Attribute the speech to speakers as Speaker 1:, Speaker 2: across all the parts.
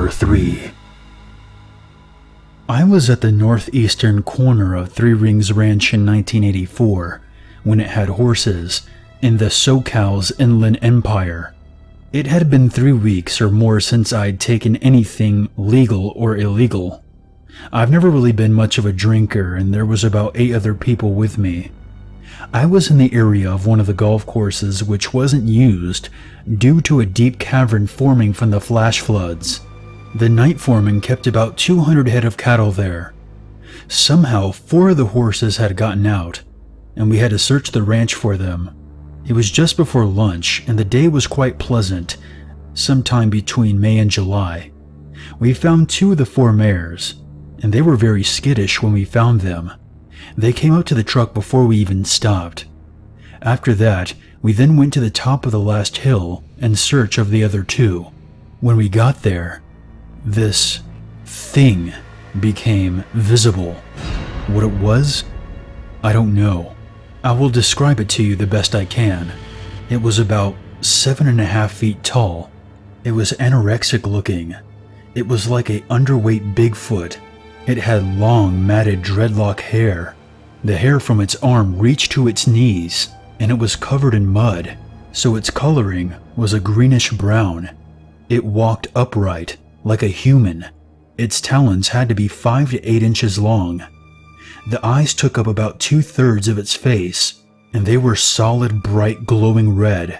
Speaker 1: Number 3. I was at the northeastern corner of Three Rings Ranch in 1984 when it had horses in the SoCal's Inland Empire. It had been 3 weeks or more since I'd taken anything legal or illegal. I've never really been much of a drinker, and there was about 8 other people with me. I was in the area of one of the golf courses which wasn't used due to a deep cavern forming from the flash floods. The night foreman kept about 200 head of cattle there. Somehow 4 of the horses had gotten out, and we had to search the ranch for them. It was just before lunch, and the day was quite pleasant, sometime between May and July. We found 2 of the 4 mares, and they were very skittish when we found them. They came up to the truck before we even stopped. After that, we then went to the top of the last hill in search of the other 2. When we got there, this thing became visible. What it was, I don't know. I will describe it to you the best I can. It was about 7.5 feet tall. It was anorexic looking. It was like an underweight Bigfoot. It had long, matted dreadlock hair. The hair from its arm reached to its knees, and it was covered in mud, so its coloring was a greenish brown. It walked upright, like a human. Its talons had to be 5 to 8 inches long. The eyes took up about 2/3 of its face, and they were solid, bright, glowing red.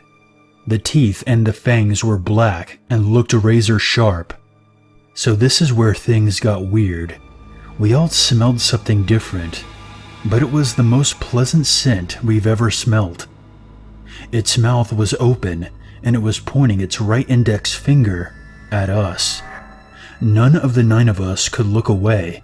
Speaker 1: The teeth and the fangs were black and looked razor sharp. So this is where things got weird. We all smelled something different, but it was the most pleasant scent we've ever smelt. Its mouth was open, and it was pointing its right index finger at us. None of the 9 of us could look away.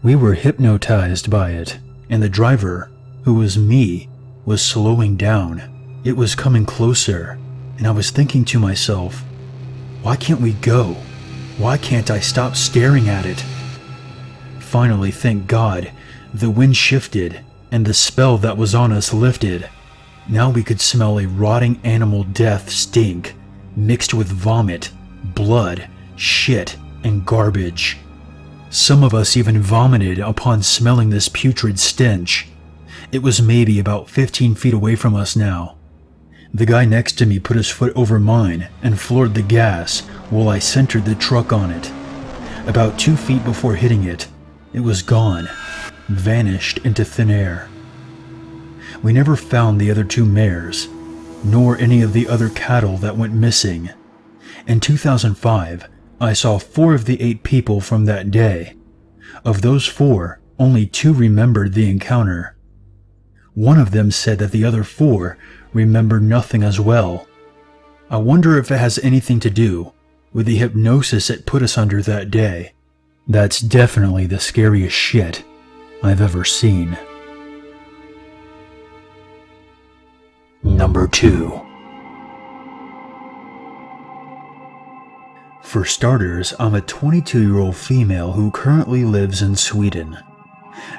Speaker 1: We were hypnotized by it, and the driver, who was me, was slowing down. It was coming closer, and I was thinking to myself, why can't we go? Why can't I stop staring at it? Finally, thank God, the wind shifted, and the spell that was on us lifted. Now we could smell a rotting animal death stink, mixed with vomit, blood, shit, and garbage. Some of us even vomited upon smelling this putrid stench. It was maybe about 15 feet away from us now. The guy next to me put his foot over mine and floored the gas while I centered the truck on it. About 2 feet before hitting it, it was gone, vanished into thin air. We never found the other 2 mares, nor any of the other cattle that went missing. In 2005, I saw 4 of the 8 people from that day. Of those 4, only 2 remembered the encounter. One of them said that the other 4 remembered nothing as well. I wonder if it has anything to do with the hypnosis it put us under that day. That's definitely the scariest shit I've ever seen. Number 2. For starters, I'm a 22-year-old female who currently lives in Sweden.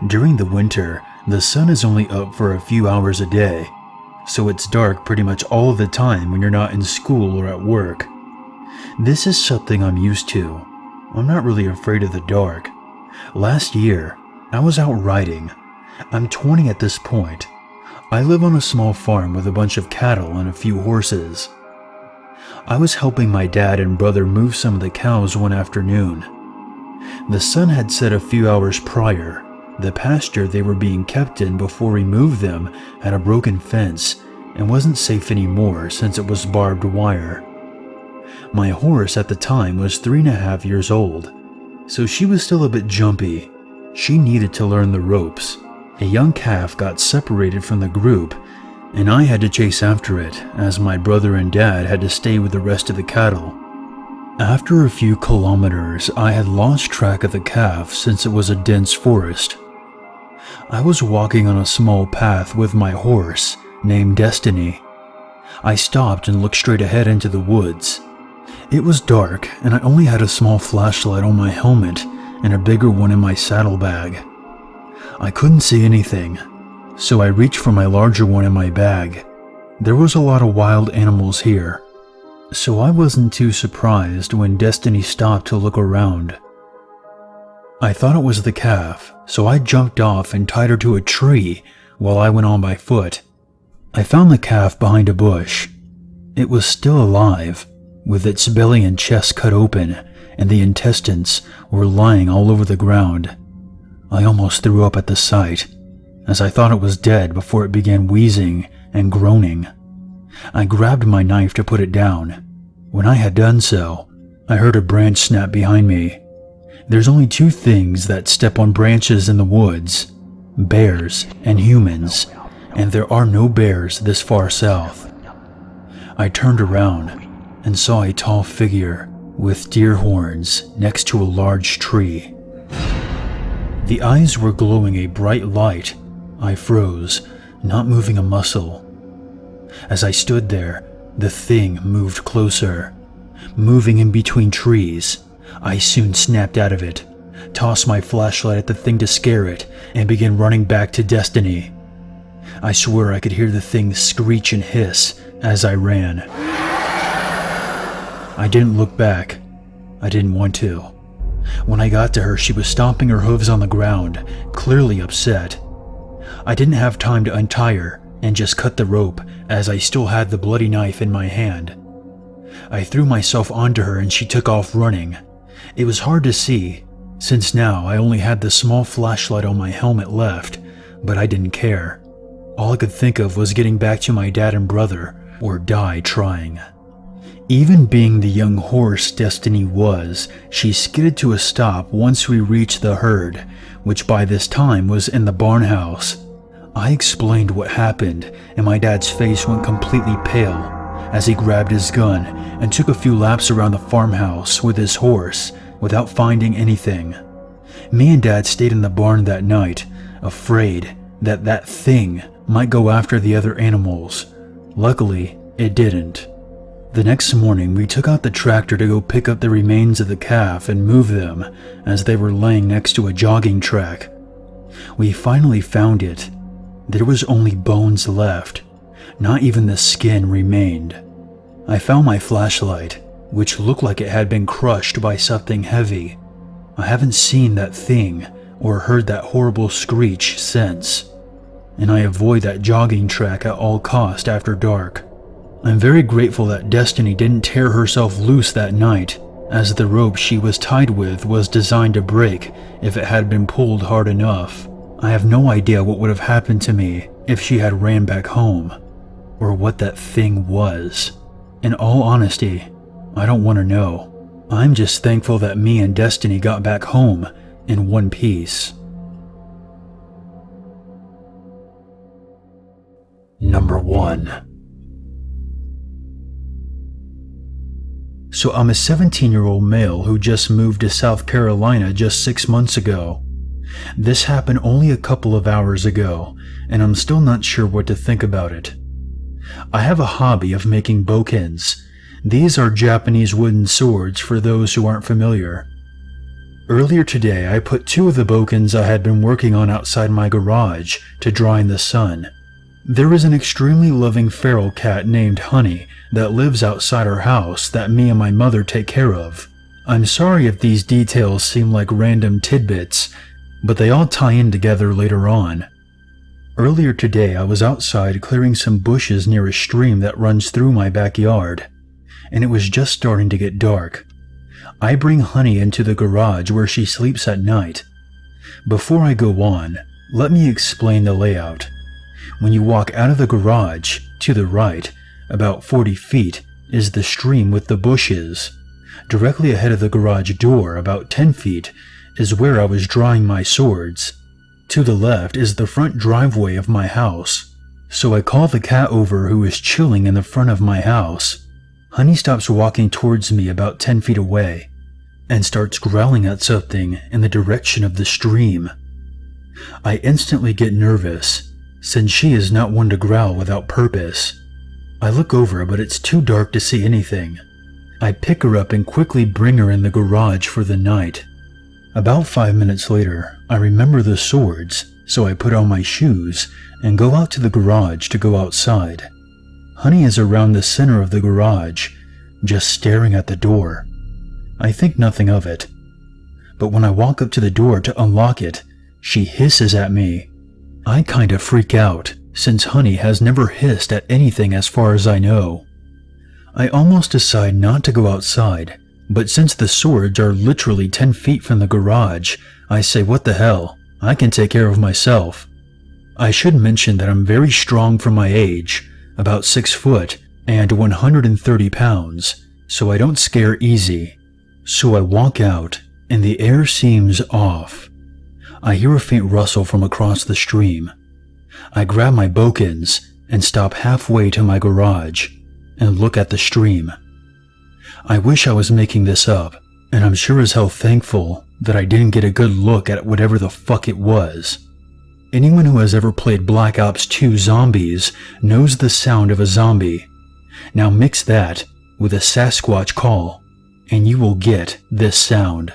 Speaker 1: During the winter, the sun is only up for a few hours a day, so it's dark pretty much all the time when you're not in school or at work. This is something I'm used to. I'm not really afraid of the dark. Last year, I was out riding. I'm 20 at this point. I live on a small farm with a bunch of cattle and a few horses. I was helping my dad and brother move some of the cows one afternoon. The sun had set a few hours prior. The pasture they were being kept in before we moved them had a broken fence and wasn't safe anymore since it was barbed wire. My horse at the time was 3.5 years old, so she was still a bit jumpy. She needed to learn the ropes. A young calf got separated from the group, and I had to chase after it, as my brother and dad had to stay with the rest of the cattle. After a few kilometers, I had lost track of the calf since it was a dense forest. I was walking on a small path with my horse, named Destiny. I stopped and looked straight ahead into the woods. It was dark, and I only had a small flashlight on my helmet and a bigger one in my saddlebag. I couldn't see anything, so I reached for my larger one in my bag. There was a lot of wild animals here. So I wasn't too surprised when Destiny stopped to look around. I thought it was the calf, so I jumped off and tied her to a tree while I went on by foot. I found the calf behind a bush. It was still alive, with its belly and chest cut open, and the intestines were lying all over the ground. I almost threw up at the sight, as I thought it was dead before it began wheezing and groaning. I grabbed my knife to put it down. When I had done so, I heard a branch snap behind me. There's only two things that step on branches in the woods: bears and humans, and there are no bears this far south. I turned around and saw a tall figure with deer horns next to a large tree. The eyes were glowing a bright light. I froze, not moving a muscle. As I stood there, the thing moved closer, moving in between trees. I soon snapped out of it, tossed my flashlight at the thing to scare it, and began running back to Destiny. I swear I could hear the thing screech and hiss as I ran. I didn't look back. I didn't want to. When I got to her, she was stomping her hooves on the ground, clearly upset. I didn't have time to untie her and just cut the rope, as I still had the bloody knife in my hand. I threw myself onto her and she took off running. It was hard to see, since now I only had the small flashlight on my helmet left, but I didn't care. All I could think of was getting back to my dad and brother, or die trying. Even being the young horse Destiny was, she skidded to a stop once we reached the herd, which by this time was in the barn house. I explained what happened, and my dad's face went completely pale as he grabbed his gun and took a few laps around the farmhouse with his horse without finding anything. Me and Dad stayed in the barn that night, afraid that that thing might go after the other animals. Luckily, it didn't. The next morning, we took out the tractor to go pick up the remains of the calf and move them, as they were laying next to a jogging track. We finally found it. There was only bones left. Not even the skin remained. I found my flashlight, which looked like it had been crushed by something heavy. I haven't seen that thing or heard that horrible screech since, and I avoid that jogging track at all cost after dark. I'm very grateful that Destiny didn't tear herself loose that night, as the rope she was tied with was designed to break if it had been pulled hard enough. I have no idea what would have happened to me if she had ran back home, or what that thing was. In all honesty, I don't want to know. I'm just thankful that me and Destiny got back home in one piece. Number 1. So I'm a 17-year-old male who just moved to South Carolina just 6 months ago. This happened only a couple of hours ago, and I'm still not sure what to think about it. I have a hobby of making bokens. These are Japanese wooden swords for those who aren't familiar. Earlier today, I put 2 of the bokens I had been working on outside my garage to dry in the sun. There is an extremely loving feral cat named Honey that lives outside our house that me and my mother take care of. I'm sorry if these details seem like random tidbits, but they all tie in together later on. Earlier today, I was outside clearing some bushes near a stream that runs through my backyard, and it was just starting to get dark. I bring Honey into the garage where she sleeps at night. Before I go on, let me explain the layout. When you walk out of the garage, to the right, about 40 feet, is the stream with the bushes. Directly ahead of the garage door, about 10 feet, is where I was drying my swords. To the left is the front driveway of my house. So I call the cat over, who is chilling in the front of my house. Honey stops walking towards me about 10 feet away and starts growling at something in the direction of the stream. I instantly get nervous, since she is not one to growl without purpose. I look over, but it's too dark to see anything. I pick her up and quickly bring her in the garage for the night. About 5 minutes later, I remember the swords, so I put on my shoes and go out to the garage to go outside. Honey is around the center of the garage, just staring at the door. I think nothing of it. But when I walk up to the door to unlock it, she hisses at me. I kinda freak out, since Honey has never hissed at anything as far as I know. I almost decide not to go outside, but since the swords are literally 10 feet from the garage, I say what the hell, I can take care of myself. I should mention that I'm very strong for my age, about 6 foot and 130 pounds, so I don't scare easy. So I walk out, and the air seems off. I hear a faint rustle from across the stream. I grab my bokens and stop halfway to my garage and look at the stream. I wish I was making this up, and I'm sure as hell thankful that I didn't get a good look at whatever the fuck it was. Anyone who has ever played Black Ops 2 Zombies knows the sound of a zombie. Now mix that with a Sasquatch call, and you will get this sound.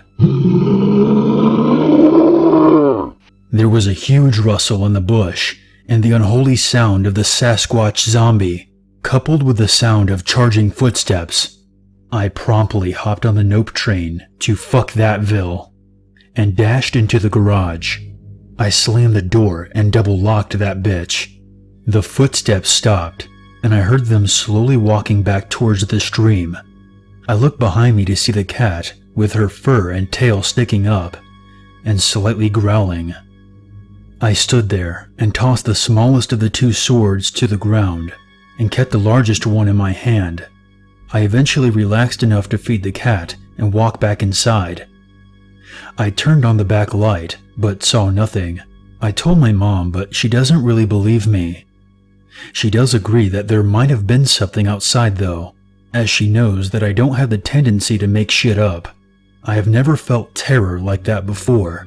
Speaker 1: There was a huge rustle in the bush, and the unholy sound of the Sasquatch zombie, coupled with the sound of charging footsteps. I promptly hopped on the Nope train to fuck thatville, and dashed into the garage. I slammed the door and double-locked that bitch. The footsteps stopped, and I heard them slowly walking back towards the stream. I looked behind me to see the cat, with her fur and tail sticking up, and slightly growling. I stood there and tossed the smallest of the 2 swords to the ground, and kept the largest one in my hand. I eventually relaxed enough to feed the cat and walk back inside. I turned on the back light, but saw nothing. I told my mom, but she doesn't really believe me. She does agree that there might have been something outside though, as she knows that I don't have the tendency to make shit up. I have never felt terror like that before.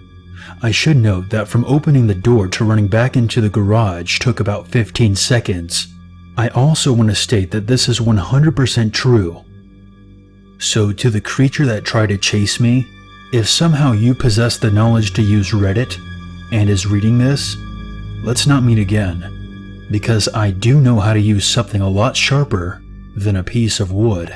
Speaker 1: I should note that from opening the door to running back into the garage took about 15 seconds. I also want to state that this is 100% true. So to the creature that tried to chase me, if somehow you possess the knowledge to use Reddit and is reading this, let's not meet again, because I do know how to use something a lot sharper than a piece of wood.